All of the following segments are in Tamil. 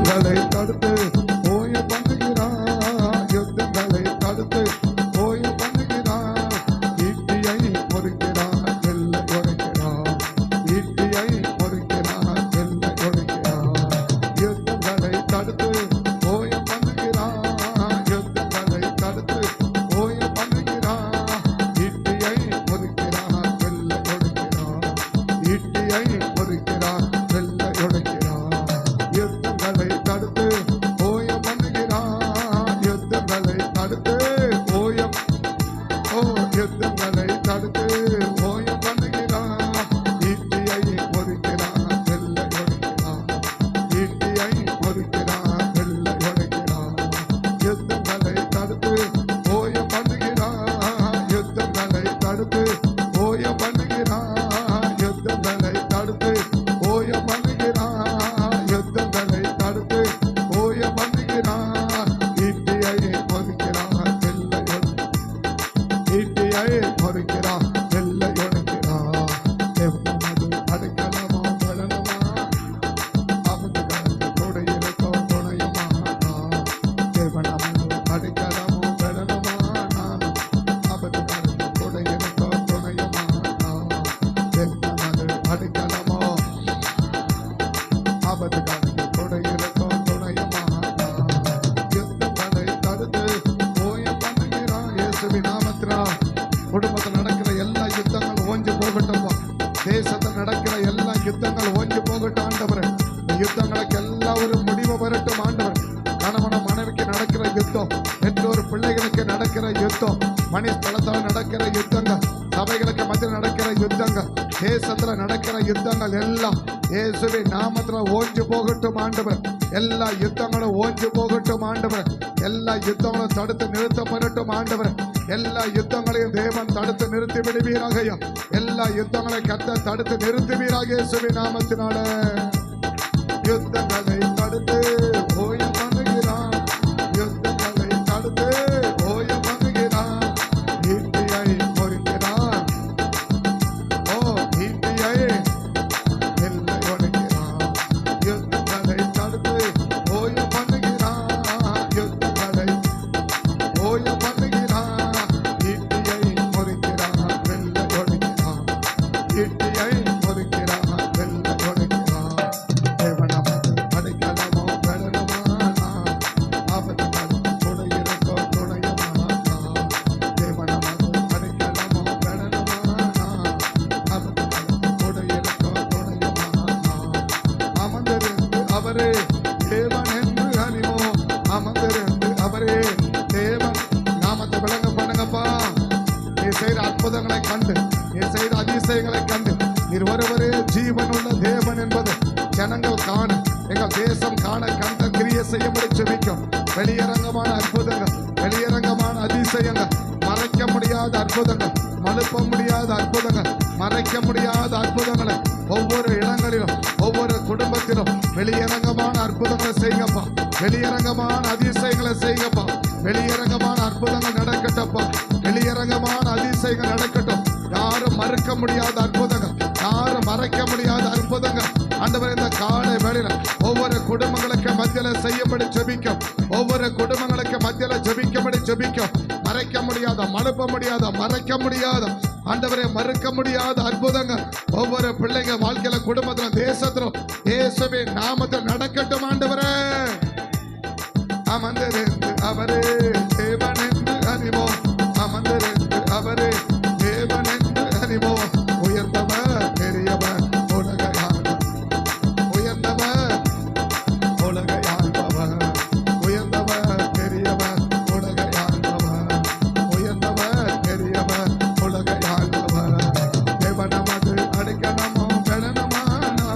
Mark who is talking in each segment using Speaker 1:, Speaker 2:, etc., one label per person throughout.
Speaker 1: யுத்தங்களை தடுத்து ஓய பண்ணுகிறார், யுத்தங்களை தடுத்து ஓய பண்ணுகிறார். ஈட்டியை முறிக்கிறார், வெள்ளை உடைக்கிறார், ஈட்டியை முறிக்கிறார், வெள்ளை உடைக்கிறார். யுத்தங்களை தடுத்து ஓய பண்ணுகிறார், யுத்தங்களை தடுத்து ஓய பண்ணுகிறார். ஈட்டியை முறிக்கிறார், வெள்ளை உடைக்கிறார், ஈட்டியை முறிக்கிறார், வெள்ளை உடைக்கிறார். யுத்தங்களை தடுத்து ஓய பண்ணுகிறார், யுத்தங்களை தடுத்து ஓயம் யுத்தங்களை தடுத்து ஓய பண்ணுகிறார். ஈட்டியை முறிக்கிறார், வெள்ளை உடைக்கிறார், ஈட்டியை முறிக்கிறார், வெள்ளை உடைக்கிறார். யுத்தங்களை தடுத்து ஓய பண்ணுகிறார், யுத்தங்களை தடுத்து ஓய பண்ணுகிறார், யுத்தங்களை தடுத்து ஓய பண்ணுகிறார், யுத்தங்களை தடுத்து ஓய பண்ணுகிறார். ஈட்டியை முறிக்கிறார், வெள்ளை ஈட்டியை முறிக்கிறார், வெள்ளை உடைக்கிறார். தேவனது அடைக்கலமோ பலனுமா, அவனது கரத்தோடு இருக்கும் துணையுமா. தேவனது அடைக்கலமோ பலனுமா, நானும் அவனது கரத்தோடு இருக்கும் துணையுமா. தேவனது அடைக்கலமோ அவனது கரத்தோடு இருக்கும் துணையுமா. யுத்தங்களை தடுத்து ஓய பண்ணுகிறார். இயேசுவின் நாமத்தினால் குடும்பத்தில் நடக்கிற எல்லா யுத்தங்களும் ஓஞ்சு போகட்டும். தேசத்தில் நடக்கிற எல்லா யுத்தங்கள் ஓஞ்சு போகட்டும் ஆண்டவர். இந்த யுத்தங்களுக்கு எல்லாம் ஒரு முடிவு வரட்டும் ஆண்டவர். கணவன மனைவிக்கு நடக்கிற யுத்தம், பெற்றோர் பிள்ளைகளுக்கு நடக்கிற யுத்தம், மணி ஸ்தலத்தில் நடக்கிற யுத்தங்கள், சபைகளுக்கு மத்தியில் நடக்கிற யுத்தங்கள், தேசத்துல நடக்கிற யுத்தங்கள் எல்லாம் இயேசுவின் நாமத்துல ஓஞ்சு போகட்டும் ஆண்டவர். எல்லா யுத்தங்களும் ஓஞ்சு போகட்டும் ஆண்டவர். எல்லா யுத்தங்களும் தடுத்து நிறுத்தப்படட்டும் ஆண்டவர். எல்லா யுத்தங்களையும் தேவன் தடுத்து நிறுத்தி விடுவீராக. எல்லா யுத்தங்களையும் கர்த்தர் தடுத்து நிறுத்துவீராக இயேசுவின் நாமத்தினால. யுத்தங்களை தடுத்து ஓய பண்ணுகிறார், யுத்தங்களை தடுத்து ஓய பண்ணுகிறார். ஈட்டியை முறிக்கிறார், ஈட்டியை வெள்ளை உடைக்கிறார். யுத்தங்களை தடுத்து ஓய பண்ணுகிறார், யுத்தங்களை ஓய பண்ணுகிறார். ஈட்டியை முறிக்கிறார், வெள்ளை உடைக்கிறார், ஈட்டியை முறிக்கிறார், வெள்ளை உடைக்கிறார். தேவனமது அடைக்கலமோ பலனுமா, அவனது கரத்தோடு இருக்கும் துணையுமா. தேவனமது அடைக்கலமோ பலனுமா, அவனது கரத்தோடு இருக்கும் துணையுமா. அமர்ந்திருந்து அவரே தேவன் என்று அறிவோம், அமர்ந்திருந்து அவரே தேவன். நாமத்தை விளங்க பண்ணுங்கப்பா. நீ செய்த அற்புதங்களை கண்டு, நீ செய்த அதிசயங்களை கண்டு, நீர் ஒருவரே ஜீவனுள்ள தேவன் என்பது ஜனங்கள் காண, எங்கள் தேசம் காண கண்ட கிரியை செய்யும்படி ஜெபிக்கும். வெளியரங்கமான அற்புதங்கள், வெளியரங்கமான அதிசயங்கள், மறைக்க முடியாத அற்புதங்கள், மழுப்ப முடியாத அற்புதங்கள், மறைக்க முடியாத அற்புதங்களை ஒவ்வொரு இடங்களிலும் ஒவ்வொரு குடும்பத்திலும் வெளியரங்கமான அற்புதங்களை செய்யுங்கப்பா. வெளியரங்கமான அதிசயங்களை செய்யுங்கப்பா. வெளியரங்கமான அற்புதங்கள் நடக்கட்டப்பா. வெளியரங்கமான அதிசயங்கள் நடக்கட்டும். யாரும் மறுக்க முடியாத அற்புதங்கள், யாரும் மறைக்க முடியாத அற்புதங்கள் ஆண்டவர் இந்த காலை வேளையில ஒவ்வொரு குடும்பங்களுக்கு மத்தியில செய்யும்படி ஜெபிக்கும். ஒவ்வொரு குடும்பங்களுக்கு மத்தியில ஜெபிக்கும்படி ஜெபிக்கும். மறைக்க முடியாத, மழுப்ப முடியாத, மறைக்க முடியாத ஆண்டவரை மறுக்க முடியாத அற்புதங்கள் ஒவ்வொரு பிள்ளைங்க வாழ்க்கையில, குடும்பத்திலும் தேசத்திலும் இயேசுவின் நாமத்தில் நடக்கட்டும் ஆண்டவரே. அமர்ந்திருந்து அவரே தேவன் என்று அறிவோம், அமர்ந்திருந்து அவரே தேவன் என்று அறிவோம். உயர்ந்தவர் பெரியவர் உலகையாழ்பவர், உயர்ந்தவர் உலகையாழ்பவர், உயர்ந்தவர் பெரியவர் உலகையாழ்பவர், உயர்ந்தவர் பெரியவர் உலகையாழ்பவர். தேவனமது அடைக்கலமோ பெலனுமானா.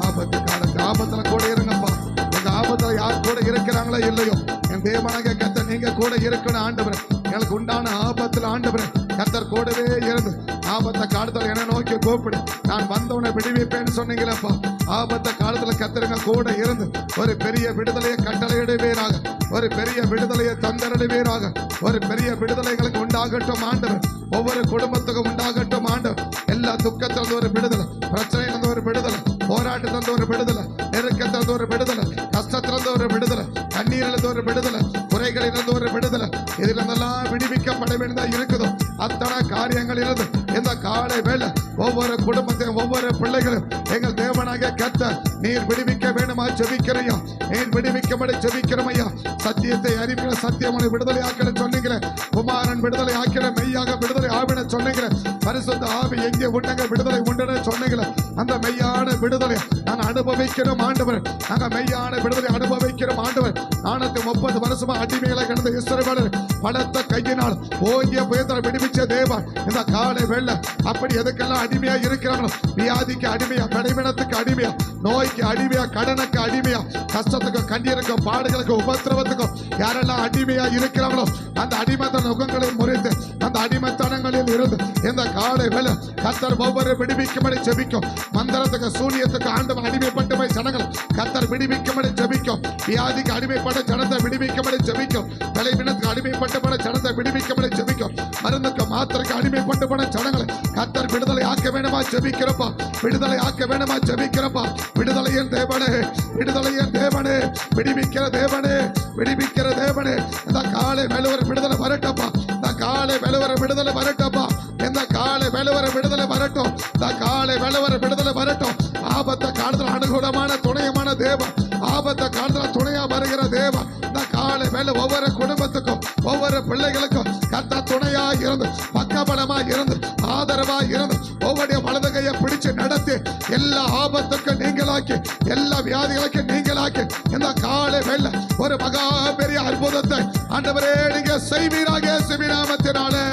Speaker 1: ஆபத்து காலத்து ஆபத்துல கூட இருங்கப்பா. எங்க ஆபத்துல யார் கூட இருக்கிறாங்களோ இல்லையோ, என் தேவனாக கத்த நீங்க கூட இருக்கணும் ஆண்டவர். எங்களுக்கு உண்டான ஆபத்தில் ஆண்டவரே கர்த்தர் கூடவே இருந்து ஆபத்த காலத்தில் என்ன நோக்கி கூப்பிடு, நான் வந்தவனை விடுவிப்பேன்னு சொன்னீங்களப்பா. ஆபத்த காலத்துல கர்த்தருங்க கூட இருந்து ஒரு பெரிய விடுதலையை கட்டளையிடுவீராக, ஒரு பெரிய விடுதலையை தந்தரடுவீராக, ஒரு பெரிய விடுதலைகளுக்கு உண்டாகட்டும் ஆண்டவர். ஒவ்வொரு குடும்பத்துக்கும் உண்டாகட்டும் ஆண்டவர். எல்லா துக்கத்திலிருந்து ஒரு விடுதலை, பிரச்சனையிலிருந்து ஒரு விடுதலை, போராட்டத்திலிருந்து ஒரு விடுதலை, நெருக்கத்திலிருந்து ஒரு விடுதலை, கஷ்டத்திலிருந்து ஒரு விடுதலை, கண்ணீரிலிருந்து ஒரு விடுதலை, குறைகளிலிருந்து ஒரு விடுதலை, இதிலிருந்தெல்லாம் விடுவிக்கப்பட வேண்டியதா இருக்குதோ அத்தனை காரியங்களிலிருந்து இந்த காலை வேளை ஒவ்வொரு குடும்பத்தையும் ஒவ்வொரு பிள்ளைகளும் எங்கள் தேவனாக கர்த்தர் நீர் விடுவிக்க வேண்டுமா ஜெபிக்கிறையா, நீர் விடுவிக்கும்படி ஜெபிக்கிறோமையா. சத்தியத்தை அறிவிக்கிற சத்தியமான விடுதலை ஆக்கிட சொன்னீங்களே, குமாரன் விடுதலை ஆக்கிட மெய்யாக விடுதலை ஆவிட சொன்னீங்களே, பரிசுத்த ஆவி எங்கே உண்டங்க விடுதலை உண்டுன்னு சொன்னீங்களே, அந்த மெய்யான விடுதலை நான் அனுபவிக்கிறோம் ஆண்டவர். நாங்க மெய்யான விடுதலை அனுபவிக்கிறோம் ஆண்டவர். 430 வருஷமா அடிமைகளை கடந்த இஸ்ரவேலர் பலத்த கையினால் ஓங்கிய புயத்தில் விடுவிச்ச தேவன் இந்த காலை வெள்ள அப்படி எதுக்கெல்லாம் அடிமையா இருக்கிறாங்களோ, வியாதிக்கு அடிமையா, படைவினத்துக்கு அடிமையா, நோய்க்கு அடிமையா, கடனுக்கு அடிமையா, கஷ்டத்துக்கும் கண்ணீருக்கும் பாடுகளுக்கும் உபத்திரவத்துக்கும் யாரெல்லாம் அடிமையா இருக்கிறாங்களோ அந்த அடிமத்த நுகங்களை முறித்து அந்த அடிமத்தனங்களில் இருந்து இந்த காலை வேளை கர்த்தர் ஒவ்வொரு விடுவிக்கும்படி ஜெபிக்கும். மந்திரத்துக்கு சூனியத்துக்கு ஆண்டவன் அடிமைப்பட்டு போய் ஜனங்கள் கர்த்தர் விடுவிக்கும்படி ஜெபிக்கும். வியாதிக்கு அடிமைப்பட்ட ஜனத்தை விடுவிக்கும்படி ஜெபிக்கும். பலவீனத்துக்கு அடிமைப்பட்டு போன ஜனத்தை விடுவிக்கும்படி ஜெபிக்கும். மருந்துக்கு மாத்திரைக்கு அடிமைப்பட்டு போன ஜனங்களை கர்த்தர் விடுதலை ஆக்க வேண்டுமா ஜெபிக்கிறப்பா, விடுதலை ஆக்க வேண்டுமா ஜெபிக்கிறப்பா. விடுதலையின் தேவனே, விடுதலையின் தேவனே, விடுவிக்கிற தேவனே, விடுவிக்கிற தேவனே, இந்த காலை மேலுவர விடுதலை வரட்டப்பா, இந்த காலை மேலுவர விடுதலை வரட்டப்பா, இந்த காலை மேலுவர விடுதலை வரட்டும், இந்த காலை மேலுவர விடுதலை வரட்டும். ஆபத்த காலத்தில் அனுகூலமான துணையமான தேவன், ஆபத்த காலத்தில் துணையா வருகிற தேவன் இந்த காலை மேல ஒவ்வொரு குடும்பத்துக்கும் ஒவ்வொரு பிள்ளைகளுக்கும் கர்த்தர் துணையா இருந்து பக்கபலமா இருந்து ஆதரவா இருந்து ஒவ்வொரு வலது கையை பிடிச்சு நடத்தி எல்லா ஆபத்துக்கும் நீங்களாக்கி எல்லா வியாதிகளுக்கும் நீங்களாக்கி இந்த காலை மேல ஒரு மகா பெரிய அற்புதத்தை ஆண்டவரே நீங்க செய்வீராக சிவிநாமத்தினாலே.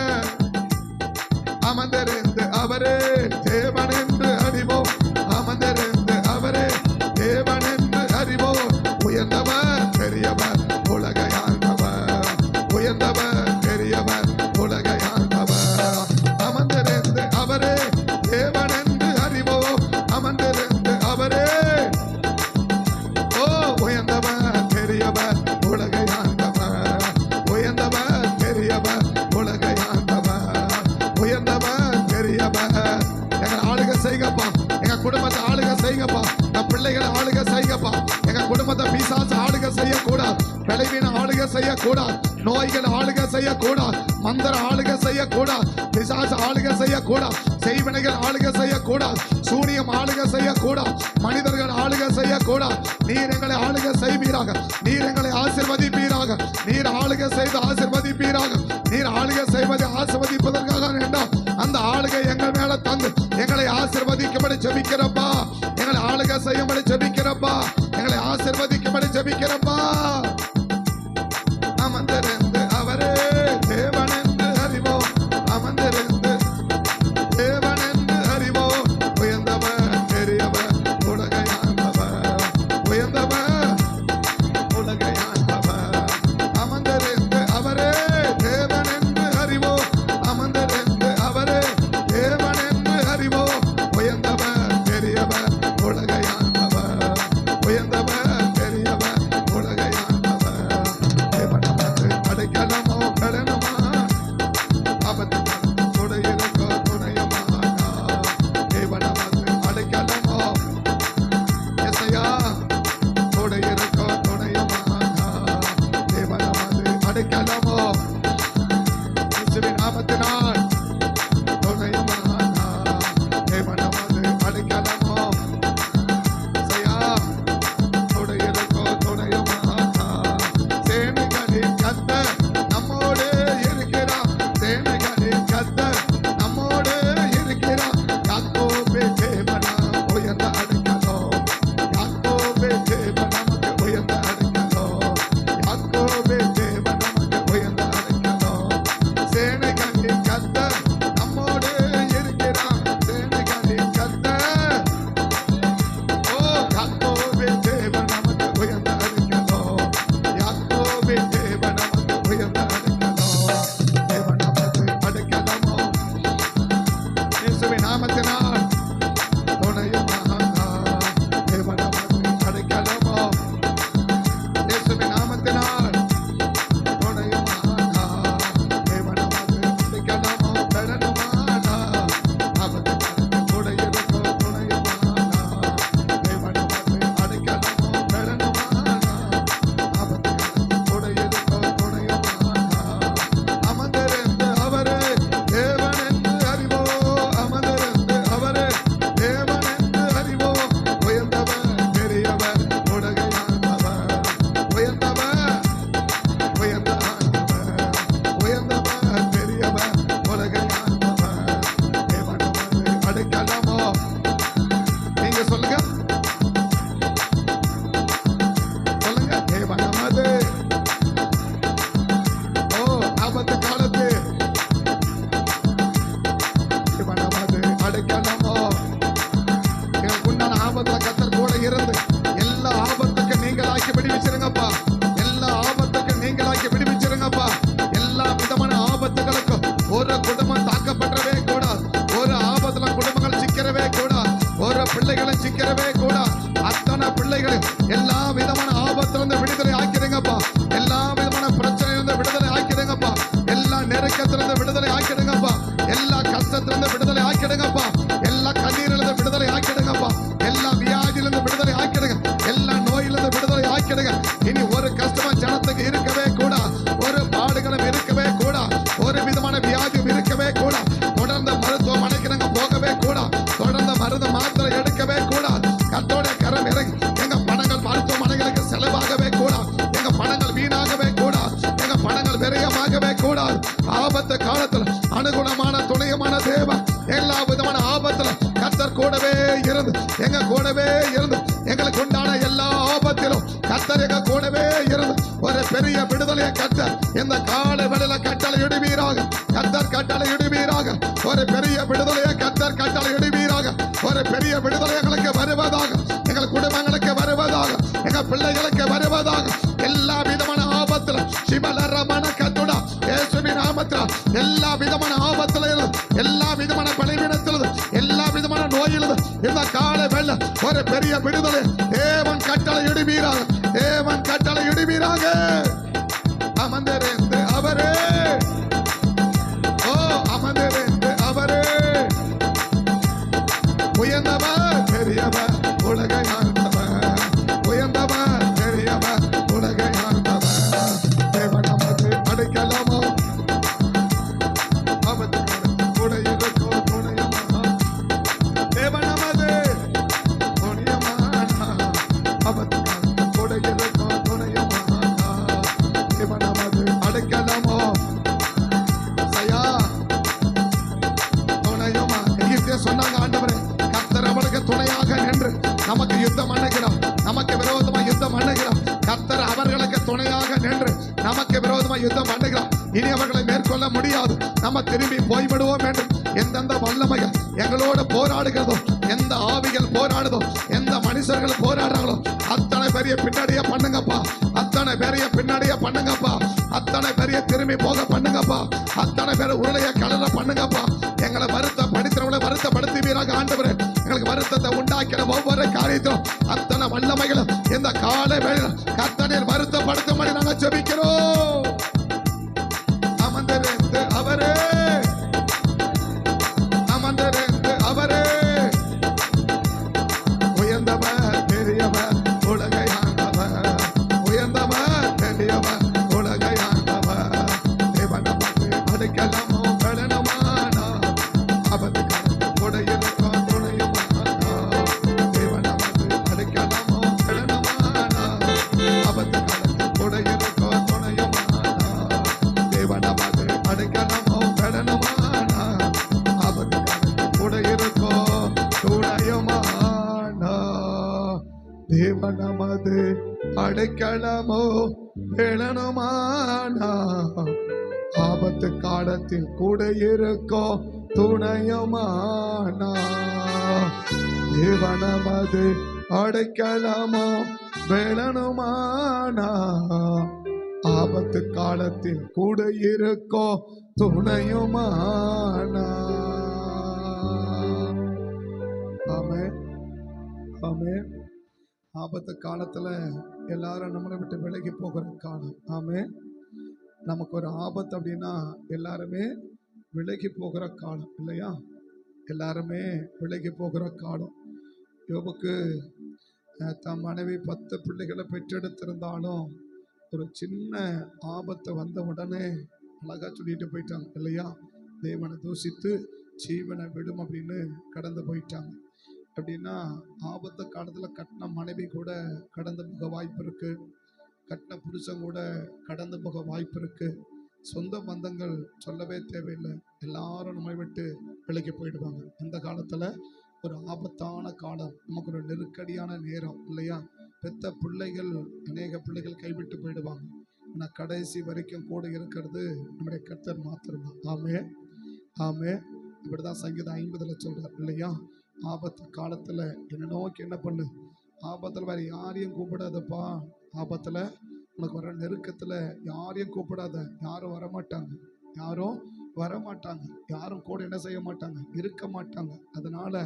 Speaker 1: அமர்ந்திருந்து அவரே தேவன் என்று அறிவோம், அமர்ந்திருந்து அவரே தேவன் என்று அறிவோம். உயர்ந்தவர் பெரியவர் உலகையாண்டவர், உயர்ந்தவர் பெரியவர் உலகையாண்டவர். அமர்ந்திருந்து அவரே தேவன் என்று அறிவோம், அமர்ந்திருந்து அவரே ஓ உயர்ந்தவர் பெரியவர் உலகையாண்டவர், உயர்ந்தவர் பெரியவர் உலகையாண்டவர், உயர்ந்தவர் பெரியவர். எங்க ஆளுக செய்கப்பா, எங்க குடும்பத்தை ஆளுக செய்கப்பா, நம் பிள்ளைகளை ஆளுக செய்கப்பா. எங்க குடும்பத்தை பிசாசு ஆளுக செய்யக்கூடாது, விளைவின ஆளுக செய்யக்கூடாது, நோய்கள் ஆளுக செய்யக்கூடாது, மந்திர ஆளுக செய்யக்கூடாது, பிசாசு ஆளுக செய்யக்கூடாது, செய்வினைகள் ஆளுக செய்யக்கூடாது, சூனியம் ஆளுக செய்யக்கூடாது, மனிதர்கள் ஆளுக செய்யக்கூடாது. நீர் எங்களை ஆளுக செய்வீராக, நீர் எங்களை ஆசீர்வதிப்பீராக, நீர் ஆளுக செய்து ஆசீர்வதிப்பீராக. நீர் ஆளுக செய்வதை ஆசீர்வதிப்பதற்காக வேண்டாம், அந்த ஆளுகை எங்கள் மேல தந்து எங்களை ஆசீர்வதிக்கும்படி ஜெபிக்கிறப்பா, எங்களை ஆளுக செய்யும்படி ஜெபிக்கிறப்பா, எங்களை ஆசீர்வதிக்கும்படி ஜெபிக்கிறப்பா. அமர்ந்திருந்து அவரே தேவன் என்று அறிவோம், அமர்ந்திருந்து தேவன் என்று அறிவோம். உயர்ந்தவர் பெரியவர் உலகையாண்டவர், உயர்ந்தவர் உலகையாண்டவர். அமர்ந்திருந்து அவரே தேவன் என்று அறிவோம், அமர்ந்திருந்து அவரே தேவன் என்று அறிவோம். உயர்ந்தவர் பெரியவர் உலகையாண்டவர், உயர்ந்தவர் பெரியவர் உலகையாண்டவர். விடுவிச்சிருங்கப்பா. எல்லா ஆபத்துக்கும் நீங்களாக்கி விடுவிச்சிருங்கப்பா. எல்லா விதமான ஆபத்துகளுக்கும் ஒரு குடும்பம் தாக்கப்படவே கூடாது. ஒரு ஆபத்துல குடும்பங்கள் சிக்கிறவே கூடாது. ஒரு பிள்ளைகளும் சிக்கிறவே கூடாது. அத்தனை பிள்ளைகளும் எல்லா விதமான ஆபத்திலிருந்து விடுதலை ஆக்கிடுங்கப்பா. எல்லா விதமான பிரச்சனையிலிருந்து விடுதலை ஆக்கிடுங்கப்பா. எல்லா நெருக்கத்திலிருந்து விடுதலை ஆக்கிடுங்கப்பா. எல்லா கஷ்டத்திலிருந்து விடுதலை ஆக்கிடுங்கப்பா. எல்லா கண்ணீரிலிருந்து விடுதலை ஆக்கிடுங்கப்பா. எல்லா வியாதியிலிருந்து விடுதலை ஆக்கிடுங்க. எல்லா நோயிலிருந்து விடுதலை ஆக்கிடுங்க. இனி ஒரு கஷ்டமும் ஜனத்துக்கு இருக்கவே கூடாது. ஒரு பாடுகளும் இருக்கவே கூடாது. ஒரு விதமான வியாதியும் இருக்கவே கூடாது. தொடர்ந்து மருத்துவமனைக்கு நாங்க போகவே கூடாது. தொடர்ந்து மருந்து மாத்திரை எடுக்கவே கூடாது. கர்த்தருடைய கரம் இறங்கி எங்க பணங்கள் மருத்துவமனைகளுக்கு செலவாகவே கூடாது. எங்க பணங்கள் வீணாகவே கூடாது. எங்க பணங்கள் விரயமாகவே கூடாது. ஆபத்து காலத்துல அனுகுணமான துணையமான தேவன் எல்லா விதமான ஆபத்துல கர்த்தர் கூடவே இருந்து எங்க கூடவே இருந்து எங்களுக்கு உண்டான எல்லா ஆபத்திலும் கர்த்தர் எங்க கூடவே இருந்து ஒரு பெரிய விடுதலையை கர்த்தர் இந்த கால வேளையில கட்டளை இடுவீராக. கர்த்தர் கட்டளை இடுவீராக. ஒரு பெரிய விடுதலையை கர்த்தர் கட்டளை இடுவீராக. ஒரு பெரிய விடுதலை எங்களுக்கு வருவதாக. எங்கள் குடும்பங்களுக்கு வருவதாக. எங்க பிள்ளைகளுக்கு வருவதாக. எல்லா விதமான ஆபத்துல சிவலரமண கத்துடா இயேசுவின் நாமத்தில் எல்லா விதமான ஆபத்துல எல்லா விதமான பலவீனத்தில் எல்லா விதமான நோயிலும் இந்த கால வேளை ஒரு பெரிய விடுதலை தேவன் கட்டளை இடுவீராக. தேவன் கட்டளை இடுவீராக. அமர்ந்திருந்து அவரே அமர்ந்திருந்து அவரே உயர்ந்தவர் பெரியவர் உலகை ஆண்டவர். உயர்ந்தவர் பெரியவர் உலகை ஆண்டவர். தேவன் நமக்கு அடைக்கலமோ ஆபத்து கூட இருக்கோ துணையமா. தேவன் நமது துணையமானா ஆபத்து கூட இருக்கோ துணையமானா. தேவன் நமது அடைக்கலமோ சயா துணையமா. எகிப்தியர் சொன்னாங்க, ஆண்டவரே கர்த்தர் அவளுக்கு துணையாக நின்று நமக்கு யுத்தம் பண்ணுகிறார். நமக்கு விரோதமா யுத்தம் பண்ணுகிறார். கர்த்தர் அவர்களுக்கு துணையாக நின்று நமக்கு விரோதமா யுத்தம் பண்ணுகிறார். இனி அவர்களை மேற்கொள்ள முடியாது. நம்ம திரும்பி போய்விடுவோம் என்று எந்தெந்த வல்லமைகள் எங்களோடு போராடுகிறதோ, எந்த ஆவிகள் போராடுதோ, எந்த மனுஷர்கள் போராடுறாங்களோ அத்தனை பெரிய பின்னாடியே பண்ணுங்கப்பா. அத்தனை பெரிய பின்னாடியே பண்ணுங்கப்பா. அத்தனை பெரிய திரும்பி போக பண்ணுங்கப்பா. அத்தனை பேர் உருளைய கலர பண்ணுங்கப்பா. எங்களை வருத்தப்படுத்துறவங்களை வருத்தப்படுத்துவீராக ஆண்டவரே. எங்களுக்கு வருத்தத்தை உண்டாக்கிற ஒவ்வொரு காரியத்திலும் அத்தனை வல்லமைகளும் இந்த கால வேளையில் கர்த்தர் வருத்தப்படுத்தும்படி நாங்கள் ஜெபிக்கிறோம். அமர்ந்திருந்து அவரே அமர்ந்திருந்து அவரே உயர்ந்தவர் பெரியவர் உலகை ஆண்டவர். உயர்ந்தவர் பெரியவர் உலகை ஆண்டவர். தேவன் நமக்கு அடைக்கலமோ பலனுமானா ஆபத்து காலத்தில் கூட இருக்கோ துணையுமானா. தேவன் நமக்கு அடைக்கலமோ பலனுமானா ஆபத்து காலத்தில் கூட இருக்கோ துணையுமானா. தேவன் நமக்கு அடைக்கலமோ பலனுமானா ஆபத்து காலத்தில் கூட இருக்கோ துணையுமானா. தேவன் நமது அடைக்கலமோ பலனுமானா ஆபத்து காலத்தில் கூட இருக்கோ துணையுமானா. தேவன் நமது அடைக்கலமோ பலனுமானா ஆபத்து காலத்தில் கூட இருக்கோ துணையுமானா. ஆமென் ஆமென். ஆபத்து காலத்துல எல்லாரும் நம்மளை விட்டு விலகி போகிற காலம். ஆமென். நமக்கு ஒரு ஆபத்து அப்படின்னா எல்லாருமே விலகி போகிற காலம் இல்லையா? எல்லாருமே விலகி போகிற காலம். யோபுக்கு தன் மனைவி 10 பிள்ளைகளை பெற்றெடுத்திருந்தாலும் ஒரு சின்ன ஆபத்து வந்த உடனே அழகா சொல்லிட்டு போயிட்டாங்க இல்லையா? தேவனை தூஷித்து ஜீவனை விடும் அப்படின்னு கடந்து போயிட்டாங்க. அப்படின்னா ஆபத்து காலத்தில் கட்டின மனைவி கூட கடந்து போக வாய்ப்பு இருக்கு. கட்டின புருஷன் கூட கடந்து போக வாய்ப்பு இருக்கு. சொந்த பந்தங்கள் சொல்லவே தேவையில்லை. எல்லாரும் நம்மை விட்டு விலகி போயிடுவாங்க. இந்த காலத்துல ஒரு ஆபத்தான காலம், நமக்கு ஒரு நெருக்கடியான நேரம் இல்லையா? பெத்த பிள்ளைகள், அநேக பிள்ளைகள் கைவிட்டு போயிடுவாங்க. ஆனால் கடைசி வரைக்கும் கூட இருக்கிறது நம்முடைய கர்த்தர் மாத்திரம்தான். ஆமே ஆமே. இப்படிதான் சங்கீதம் 50 சொல்றார் இல்லையா? ஆபத்து காலத்துல என்ன நோக்கி என்ன பண்ணு, ஆபத்துல வேற யாரையும் கூப்பிடாதப்பா, ஆபத்துல உனக்கு வர நெருக்கத்துல யாரையும் கூப்பிடாத. யாரும் வரமாட்டாங்க, யாரும் வரமாட்டாங்க, யாரும் கூட என்ன செய்ய மாட்டாங்க, இருக்க மாட்டாங்க. அதனால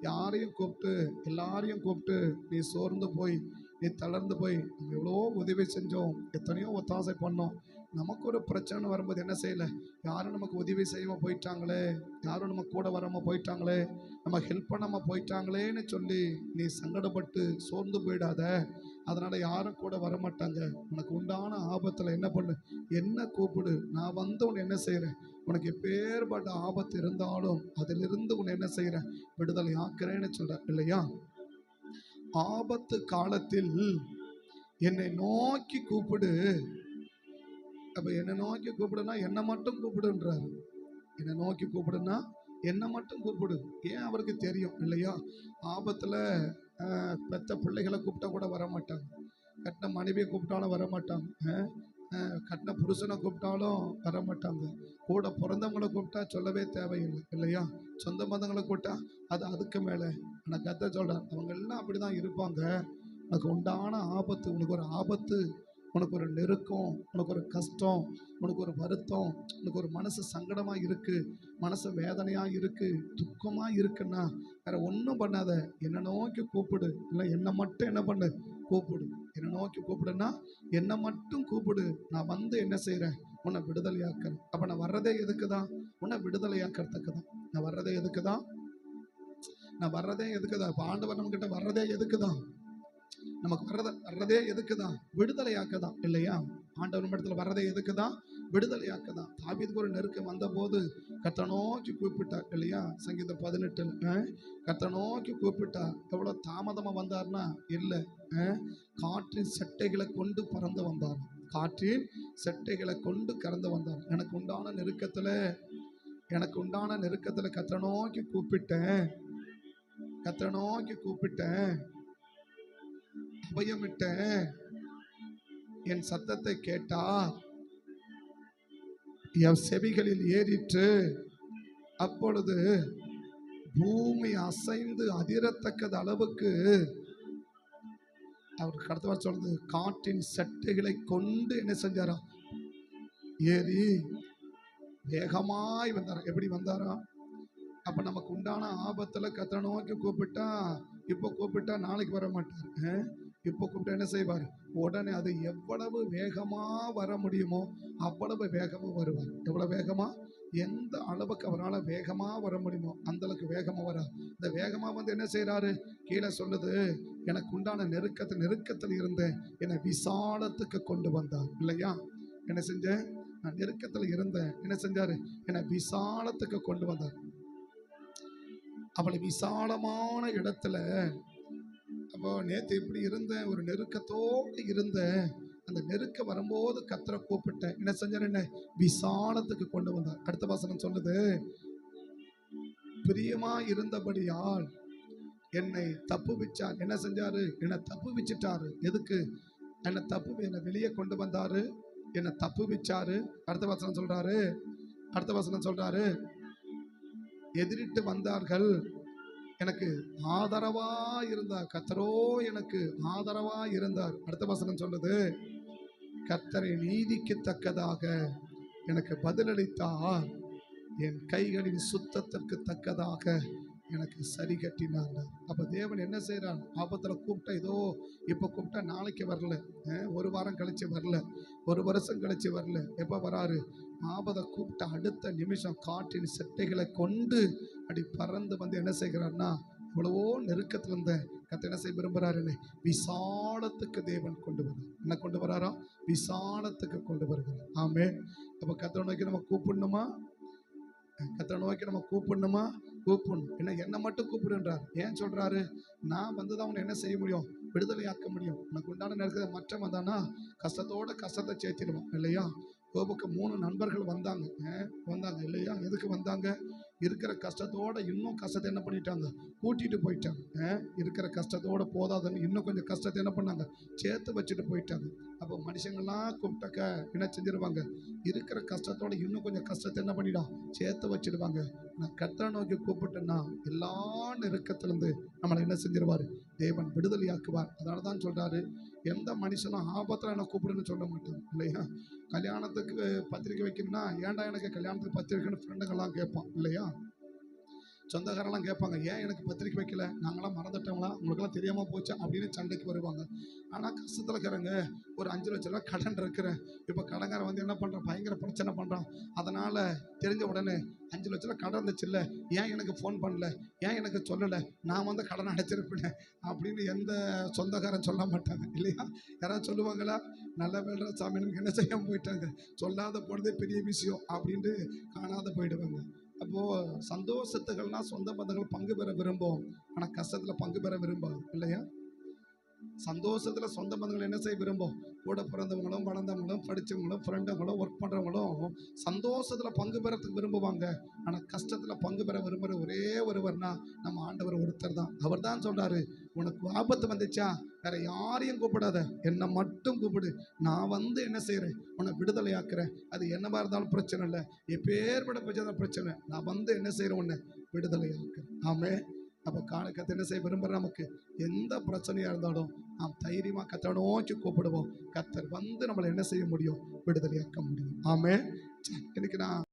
Speaker 1: யாரையும் கூப்பிட்டு எல்லாரையும் கூப்பிட்டு நீ சோர்ந்து போய் நீ தளர்ந்து போய் நம்ம எவ்வளோ உதவி செஞ்சோம், எத்தனையோ ஒத்தாசை பண்ணோம், நமக்கு ஒரு பிரச்சனை வரும்போது என்ன செய்யலை, யாரும் நமக்கு உதவி செய்யாமல் போயிட்டாங்களே, யாரும் நம்ம கூட வராமல் போயிட்டாங்களே, நம்ம ஹெல்ப் பண்ணாமல் போயிட்டாங்களேன்னு சொல்லி நீ சங்கடப்பட்டு சோர்ந்து போயிடாத. அதனால் யாரும் கூட வரமாட்டாங்க. உனக்கு உண்டான ஆபத்தில் என்ன பண்ணு, என்ன கூப்பிடு, நான் வந்து உன்னை என்ன செய்கிறேன், உனக்கு எப்பேற்பட்ட ஆபத்து இருந்தாலும் அதிலிருந்து உன்னை என்ன செய்கிறேன், விடுதலை ஆக்குறேன்னு சொல்கிறேன் இல்லையா. ஆபத்து காலத்தில் என்னை நோக்கி கூப்பிடு. அப்ப என்னை நோக்கி கூப்பிடுனா என்னை மட்டும் கூப்பிடுன்றாரு. என்னை நோக்கி கூப்பிடுனா என்னை மட்டும் கூப்பிடு. ஏன் அவருக்கு தெரியும் இல்லையா, ஆபத்துல பெத்த பிள்ளைகளை கூப்பிட்டா கூட வரமாட்டாங்க, கட்டின மனைவியை கூப்பிட்டாலும் வரமாட்டாங்க, கட்டின புருஷனை கூப்பிட்டாலும் வரமாட்டாங்க, கூட பிறந்தவங்களை கூப்பிட்டா சொல்லவே தேவையில்லை இல்லையா, சொந்த பந்தங்களை கூப்பிட்டா அது அதுக்கு மேலே. ஆனால் கத்த சொல்கிறார், அவங்க எல்லாம் அப்படி தான் இருப்பாங்க. உனக்கு உண்டான ஆபத்து, உனக்கு ஒரு ஆபத்து, உனக்கு ஒரு நெருக்கம், உனக்கு ஒரு கஷ்டம், உனக்கு ஒரு வருத்தம், உனக்கு ஒரு மனசு சங்கடமாக இருக்குது, மனசு வேதனையாக இருக்குது, துக்கமாக இருக்குன்னா வேற ஒன்றும் பண்ணாத, என்னை நோக்கி கூப்பிடு. இல்லை என்னை மட்டும் என்ன பண்ணு, கூப்பிடு. என்னை நோக்கி கூப்பிடுன்னா என்னை மட்டும் கூப்பிடு. நான் வந்து என்ன செய்கிறேன், உன்னை விடுதலையாக்குறேன். அப்போ நான் வர்றதே எதுக்கு தான், உன்னை விடுதலையாக்கிறதுக்கு தான். நான் வர்றதே எதுக்கு தான், நான் வர்றதே எதுக்கு தான். இப்போ ஆண்டவர் நம்ம கிட்ட வர்றதே எதுக்கு தான், நமக்கு வர்றதே எதுக்கு தான், விடுதலையாக்க தான் இல்லையா. ஆண்டவர் இடத்துல வர்றதே எதுக்கு தான், விடுதலையாக்க தான். தாவீதுக்கு ஒரு நெருக்கம் வந்த போது கர்த்தரை நோக்கி கூப்பிட்டார் இல்லையா. சங்கீதம் 18 கர்த்தரை நோக்கி கூப்பிட்டார். எவ்வளோ தாமதமாக வந்தார்னா இல்லை, காற்றின் செட்டைகளை கொண்டு பறந்து வந்தார், காற்றின் செட்டைகளை கொண்டு கறந்து வந்தார். எனக்கு உண்டான நெருக்கத்தில் கர்த்தரை நோக்கி கூப்பிட்டேன், கர்த்தரை நோக்கி கூப்பிட்டேன், அபயமிட்டேன், என் சத்தத்தை கேட்டார், என் செவிகளில் ஏறிற்று. அப்பொழுது பூமி அசைந்து அதிரத்தக்கது அளவுக்கு அவர் கடத்தவா சொல்றது, காற்றின் சட்டைகளை கொண்டு என்ன செஞ்சாரா, ஏறி வேகமாய் வந்தாரா. எப்படி வந்தாரா, அப்ப நமக்கு உண்டான ஆபத்துல கர்த்தரை நோக்கி கூப்பிட்டா, இப்போ கூப்பிட்டா நாளைக்கு வர மாட்டார், இப்போ கூப்பிட்டா என்ன செய்வார், உடனே அது எவ்வளவு வேகமா வர முடியுமோ அவ்வளவு வேகமா வருவார். எவ்வளவு வேகமா, எந்த அளவுக்கு அவரால் வேகமா வர முடியுமோ அந்த அளவுக்கு வேகமா வரார். இந்த வேகமா வந்து என்ன செய்யறாரு, கீழே சொல்லுது, எனக்கு உண்டான நெருக்கத்தில் இருந்தேன், என்னை விசாலத்துக்கு கொண்டு வந்தார் இல்லையா. என்ன செஞ்சேன், நான் நெருக்கத்தில் இருந்தேன், என்ன செஞ்சாரு, என்னை விசாலத்துக்கு கொண்டு வந்தார். அவளை விசாலமான இடத்துல, அப்போ நேற்று இப்படி இருந்தேன், ஒரு நெருக்கத்தோடு இருந்தேன், அந்த நெருக்க வரும்போது கர்த்தரை கூப்பிட்டேன், என்ன செஞ்சார், என்ன விசாலத்துக்கு கொண்டு வந்தார். அடுத்த வசனம் சொல்லுது, பிரியமா இருந்தபடியால் என்னை தப்புவிச்சார். என்ன செஞ்சாரு, என்னை தப்புவிச்சிட்டாரு. எதுக்கு, என்னை வெளியே கொண்டு வந்தாரு, என்னை தப்புவிச்சாரு. அடுத்த வசனம் சொல்றாரு, எதிரிட்டு வந்தார்கள், எனக்கு ஆதரவா இருந்தார். கர்த்தரோ எனக்கு ஆதரவா இருந்தார். அடுத்த வசனம் சொல்லுது, கர்த்தரை நீதிக்கு தக்கதாக எனக்கு பதிலளித்தார், என் கைகளின் சுத்தத்திற்கு தக்கதாக எனக்கு சரி கட்டினார். அப்ப தேவன் என்ன செய்யறான், ஆபத்துல கூப்பிட்டா, இதோ இப்ப கூப்பிட்டா நாளைக்கு வரல, ஒரு வாரம் கழிச்சு வரல, ஒரு வருஷம் கழிச்சு வரல, எப்ப வராரு, ஆபத்தை கூப்பிட்ட அடுத்த நிமிஷம் காற்றின் செட்டைகளை கொண்டு அப்படி பறந்து வந்து என்ன செய்கிறார்னா, இவ்வளவோ நெருக்கத்துல இருந்த கர்த்தர் என்ன செய்ய விரும்புறாரு, விசாலத்துக்கு தேவன் கொண்டு வர்றார். என்ன கொண்டு வராரா, விசாலத்துக்கு கொண்டு வருகிறார். ஆமென். அப்ப கர்த்தரை நோக்கி நம்ம கூப்பிடணுமா, கர்த்தரை நோக்கி நம்ம கூப்பிடணுமா, கூப்பிடணும். என்னை மட்டும் கூப்பிடுன்றார். ஏன் சொல்றாரு, நான் வந்துதான் உன்னை என்ன செய்ய முடியும், விடுதலையாக்க முடியும். உனக்கு உண்டான நேரத்தில் மற்ற வந்தானா கஷ்டத்தோட கஷ்டத்தை சேர்த்திடுவான் இல்லையா. யோபுக்கு 3 நண்பர்கள் வந்தாங்க இல்லையா. எதுக்கு வந்தாங்க, இருக்கிற கஷ்டத்தோட இன்னும் கஷ்டத்தை என்ன பண்ணிட்டாங்க, கூட்டிட்டு போயிட்டாங்க. இருக்கிற கஷ்டத்தோட போதாதுன்னு இன்னும் கொஞ்சம் கஷ்டத்தை என்ன பண்ணாங்க, சேர்த்து வச்சுட்டு போயிட்டாங்க. அப்போ மனுஷங்கள்லாம் கூப்பிட்டாக்க என்ன செஞ்சிருவாங்க, இருக்கிற கஷ்டத்தோட இன்னும் கொஞ்சம் கஷ்டத்தை என்ன பண்ணிடும், சேர்த்து வச்சிடுவாங்க. நான் கர்த்தரை நோக்கி கூப்பிட்டேன்னா எல்லா நெருக்கத்திலிருந்து நம்மளை என்ன செஞ்சிருவாரு, தேவன் விடுதலையாக்குவார். அதனால தான் சொல்றாரு, எந்த மனுஷனும் ஆபத்தில் என்ன கூப்பிடுன்னு சொல்ல மாட்டாங்க இல்லையா? கல்யாணத்துக்கு பத்திரிக்கை வைக்கணும்னா, ஏன்டா எனக்கு கல்யாணத்துக்கு பத்திரிக்கைன்னு ஃப்ரெண்டுங்கெல்லாம் கேட்பான் இல்லையா? சொந்தக்காரெல்லாம் கேட்பாங்க, ஏன் எனக்கு பத்திரிக்கை வைக்கல, நாங்களாம் மறந்துட்டோங்களா, உங்களுக்கெல்லாம் தெரியாமல் போச்சா அப்படின்னு சண்டைக்கு வருவாங்க. ஆனால் கஷ்டத்தில் இருக்கிறவங்க, ஒரு 5 லட்ச ரூபா கடன் இருக்கிறேன், இப்போ கடன்காரன் வந்து என்ன பண்ணுறான், பயங்கர பிரச்சனை பண்ணுறான். அதனால் தெரிஞ்ச உடனே 5 லட்ச ரூபா கடன் இருந்துச்சு இல்லை, ஏன் எனக்கு ஃபோன் பண்ணல, ஏன் எனக்கு சொல்லலை, நான் வந்து கடனை அடைச்சிருப்பேன் அப்படின்னு எந்த சொந்தக்காரன் சொல்ல மாட்டாங்க இல்லையா? யாராவது சொல்லுவாங்களா? நல்ல வேலை சாமி எனக்கு என்ன செய்யாமல் போயிட்டாங்க, சொல்லாத போனதே பெரிய விஷயம் அப்படின்ட்டு காணாத போயிடுவாங்க. அப்போது சந்தோஷத்துகள்னா சொந்த பந்தங்கள் பங்கு பெற விரும்பும், ஆனால் கஷ்டத்தில் பங்கு பெற விரும்பாது இல்லையா? சந்தோஷத்துல சொந்த பந்தங்கள் என்ன செய்ய விரும்பும், கூட பிறந்தவங்களும் வளர்ந்தவங்களும் படித்தவங்களும் ஃப்ரெண்டுங்களும் ஒர்க் பண்ணுறவங்களும் சந்தோஷத்துல பங்கு பெறத்துக்கு விரும்புவாங்க. ஆனால் கஷ்டத்துல பங்கு பெற விரும்புகிற ஒரே ஒருவர்னா நம்ம ஆண்டவர் ஒருத்தர் தான். அவர் தான் சொல்றாரு, உனக்கு ஆபத்து வந்துச்சா வேற யாரையும் கூப்பிடாத, என்னை மட்டும் கூப்பிடு, நான் வந்து என்ன செய்கிறேன், உன்னை விடுதலையாக்குறேன். அது என்னவா இருந்தாலும் பிரச்சனை இல்லை, எப்பேற்பட்ட பிரச்சனை, நான் வந்து என்ன செய்கிறேன், உன்னை விடுதலையாக்குறேன். ஆமே. அப்போ கத்தை என்ன செய்ய விரும்புகிற, நமக்கு எந்த பிரச்சனையாக இருந்தாலும் நாம் தைரியமாக கத்தரை நோக்கி கூப்பிடுவோம். கத்தர் வந்து நம்மளை என்ன செய்ய முடியும், விடுதலையாக்க முடியும். ஆமே. இன்னைக்கு நான்